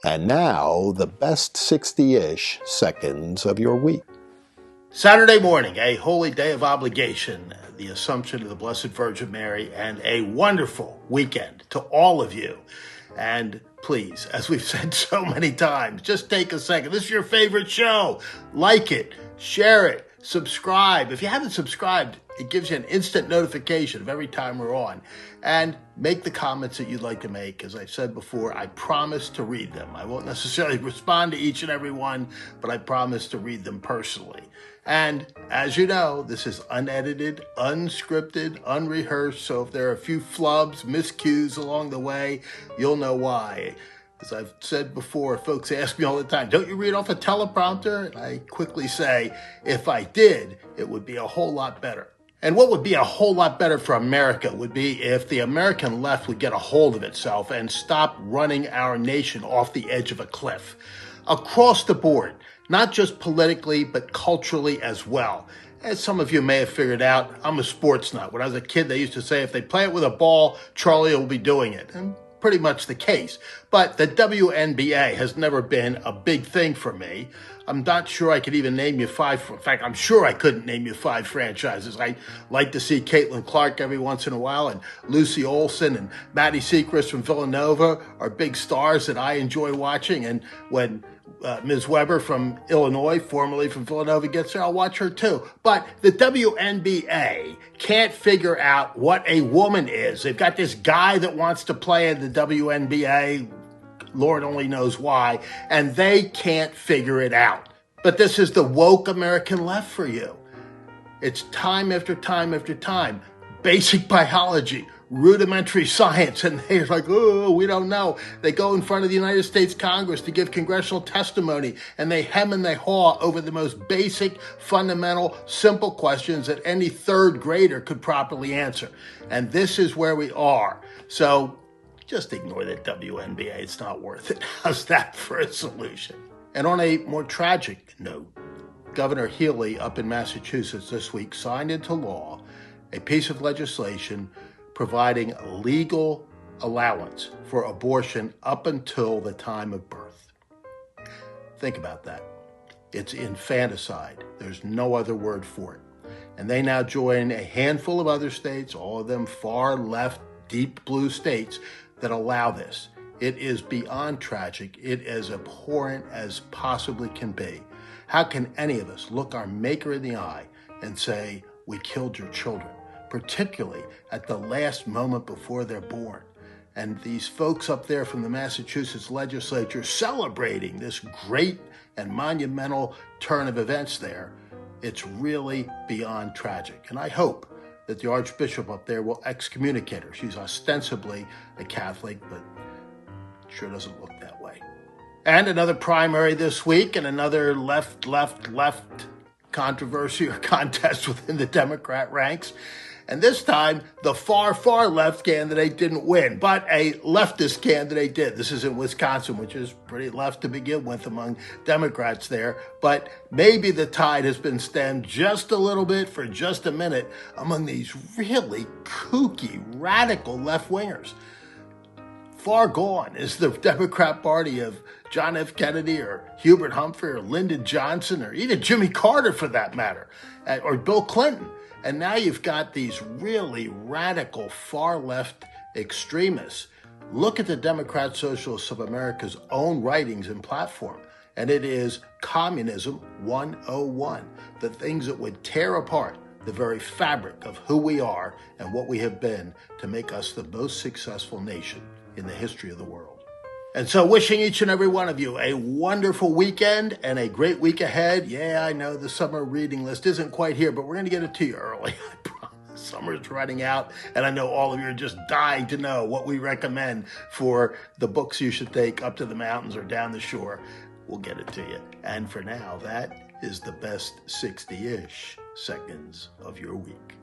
And now, the best 60-ish seconds of your week. Saturday morning, a holy day of obligation, the Assumption of the Blessed Virgin Mary, and a wonderful weekend to all of you. And please, as we've said so many times, just take a second. This is your favorite show. Like it, share it, subscribe. If you haven't subscribed, it gives you an instant notification of every time we're on. And make the comments that you'd like to make. As I said before, I promise to read them. I won't necessarily respond to each and every one, but I promise to read them personally. And as you know, this is unedited, unscripted, unrehearsed. So if there are a few flubs, miscues along the way, you'll know why. As I've said before, folks ask me all the time, don't you read off a teleprompter? And I quickly say, if I did, it would be a whole lot better. And what would be a whole lot better for America would be if the American left would get a hold of itself and stop running our nation off the edge of a cliff. Across the board, not just politically, but culturally as well. As some of you may have figured out, I'm a sports nut. When I was a kid, they used to say, if they play it with a ball, Charlie will be doing it. And pretty much the case. But the WNBA has never been a big thing for me. I'm not sure I could even name you five. In fact, I'm sure I couldn't name you five franchises. I like to see Caitlin Clark every once in a while, and Lucy Olson and Maddie Sechrist from Villanova are big stars that I enjoy watching. And when Ms. Weber from Illinois, formerly from Villanova, gets there, I'll watch her too. But the WNBA can't figure out what a woman is. They've got this guy that wants to play in the WNBA, Lord only knows why, and they can't figure it out. But this is the woke American left for you. It's time after time after time. Basic biology, rudimentary science, and they're like, oh, we don't know. They go in front of the United States Congress to give congressional testimony, and they hem and they haw over the most basic, fundamental, simple questions that any third grader could properly answer. And this is where we are. So just ignore the WNBA. It's not worth it. How's that for a solution? And on a more tragic note, Governor Healey up in Massachusetts this week signed into law a piece of legislation providing legal allowance for abortion up until the time of birth. Think about that. It's infanticide. There's no other word for it. And they now join a handful of other states, all of them far left, deep blue states, that allow this. It is beyond tragic. It is abhorrent as possibly can be. How can any of us look our maker in the eye and say, we killed your children, particularly at the last moment before they're born? And these folks up there from the Massachusetts legislature celebrating this great and monumental turn of events there, it's really beyond tragic. And I hope that the Archbishop up there will excommunicate her. She's ostensibly a Catholic, but sure doesn't look that way. And another primary this week and another left controversy or contest within the Democrat ranks. And this time, the far left candidate didn't win, but a leftist candidate did. This is in Wisconsin, which is pretty left to begin with among Democrats there. But maybe the tide has been stemmed just a little bit for just a minute among these really kooky, radical left-wingers. Far gone is the Democrat Party of John F. Kennedy or Hubert Humphrey or Lyndon Johnson or even Jimmy Carter for that matter, or Bill Clinton. And now you've got these really radical far-left extremists. Look at the Democrat Socialists of America's own writings and platform, and it is Communism 101, the things that would tear apart the very fabric of who we are and what we have been to make us the most successful nation in the history of the world. And so wishing each and every one of you a wonderful weekend and a great week ahead. Yeah, I know the summer reading list isn't quite here, but we're going to get it to you early. I promise. Summer's running out, and I know all of you are just dying to know what we recommend for the books you should take up to the mountains or down the shore. We'll get it to you. And for now, that is the best 60-ish seconds of your week.